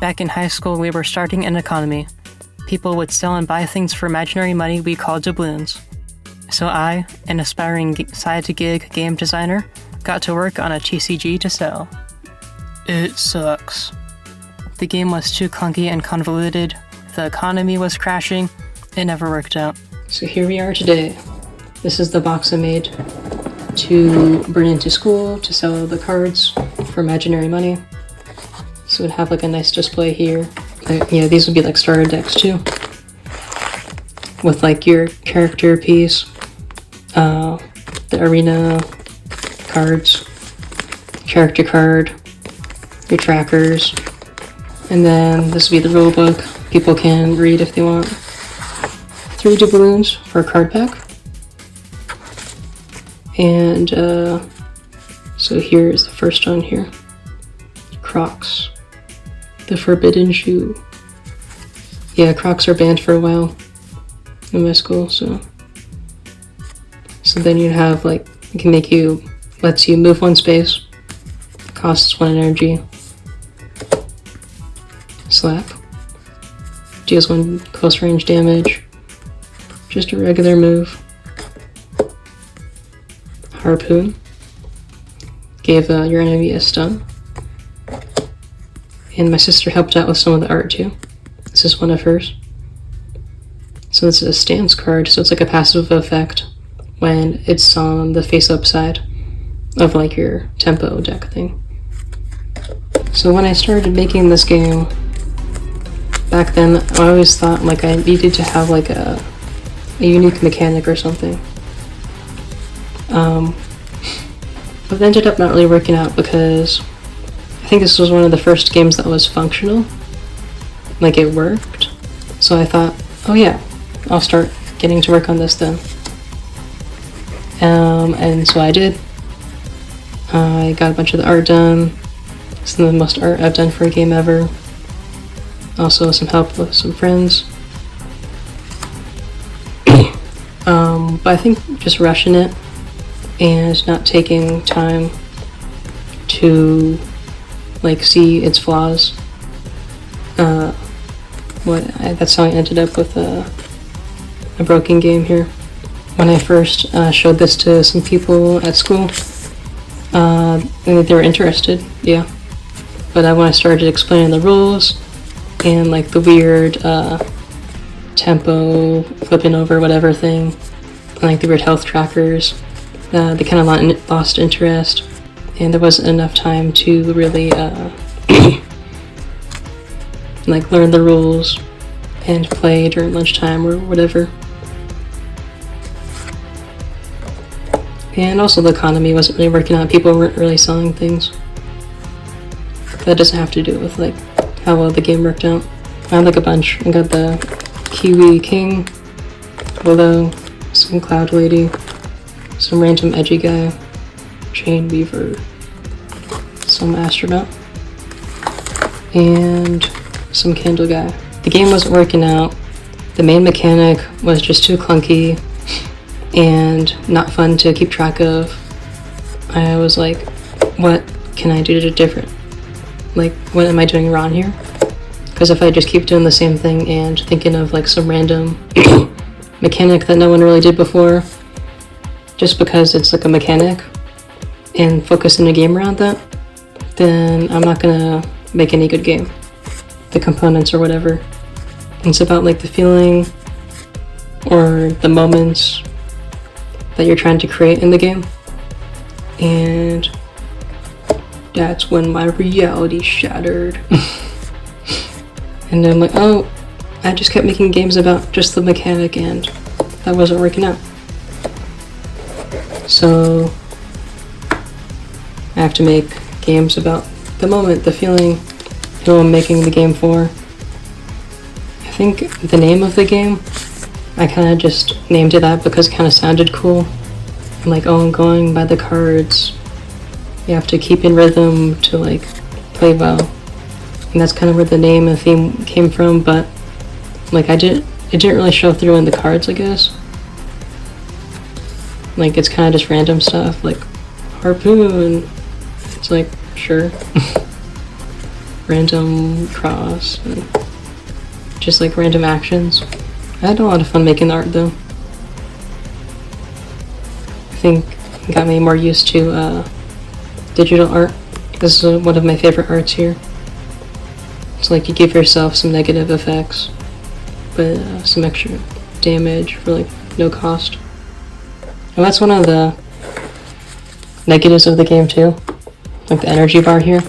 Back in high school, we were starting an economy. People would sell and buy things for imaginary money we called doubloons. So I, an aspiring side-to-gig game designer, got to work on a TCG to sell. It sucks. The game was too clunky and convoluted, the economy was crashing, it never worked out. So here we are today. This is the box I made to bring into school to sell the cards for imaginary money. So it'd have like a nice display here. Yeah, these would be like starter decks too. With like your character piece, the arena cards, character card, your trackers, and then this would be the rule book. People can read if they want. 3 doubloons for a card pack. And so here's the first one here. Crocs. The forbidden shoe. Yeah, Crocs are banned for a while in my school, so then you have like, it can make you, lets you move 1 space, costs 1 energy, slap, deals 1 close range damage, just a regular move. Harpoon, gave your enemy a stun. And my sister helped out with some of the art too. This is one of hers. So it's a stance card, so it's like a passive effect when it's on the face-up side of like your tempo deck thing. So when I started making this game, back then I always thought like I needed to have like a unique mechanic or something. But it ended up not really working out because I think this was one of the first games that was functional. Like it worked. So I thought, oh yeah, I'll start getting to work on this then. And so I did. I got a bunch of the art done. Some of the most art I've done for a game ever. Also some help with some friends. But I think just rushing it and not taking time to like see its flaws. That's how I ended up with a broken game here. When I first showed this to some people at school, they were interested, yeah. But when I started explaining the rules and like the weird tempo flipping over whatever thing, and like the weird health trackers, they kind of lost interest, and there wasn't enough time to really like learn the rules and play during lunchtime or whatever. And also the economy wasn't really working out. People weren't really selling things. That doesn't have to do with like how well the game worked out. I had like a bunch. I got the Kiwi King, Willow, some Cloud Lady, some random edgy guy, Chain Weaver, some astronaut, and some candle guy. The game wasn't working out. The main mechanic was just too clunky and not fun to keep track of. I was like, what can I do to different? Like, what am I doing wrong here? Because if I just keep doing the same thing and thinking of like some random mechanic that no one really did before, just because it's like a mechanic, and focusing a game around that, then I'm not gonna make any good game. The components or whatever. It's about like the feeling or the moments that you're trying to create in the game. And that's when my reality shattered. And I'm like, oh, I just kept making games about just the mechanic and that wasn't working out. So I have to make games about the moment, the feeling, who I'm making the game for. I think the name of the game, I kind of just named it that because it kind of sounded cool. I'm like, oh, I'm going by the cards. You have to keep in rhythm to like play well. And that's kind of where the name and theme came from, but like it didn't really show through in the cards, I guess. Like it's kind of just random stuff, like harpoon. It's like, sure. random cross, and just like random actions. I had a lot of fun making the art though. I think it got me more used to digital art. This is one of my favorite arts here. It's like you give yourself some negative effects, but some extra damage for like no cost. And that's one of the negatives of the game too. Like the energy bar here.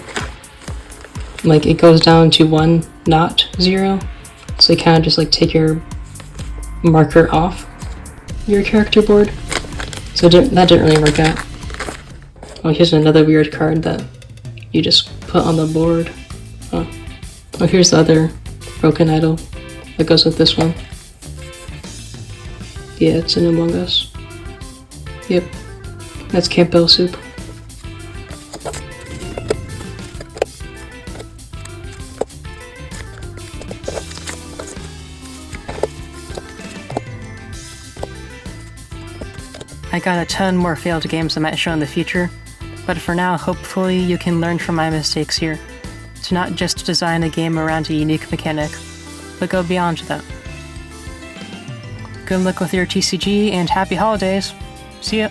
Like it goes down to 1, not 0. So you kind of just like take your marker off your character board. So that didn't really work out. Oh, here's another weird card that you just put on the board. Oh, here's the other broken idol that goes with this one. Yeah, it's an Among Us. Yep, that's Campbell soup. I got a ton more failed games I might show in the future, but for now, hopefully you can learn from my mistakes here, to not just design a game around a unique mechanic, but go beyond that. Good luck with your TCG and happy holidays! See ya!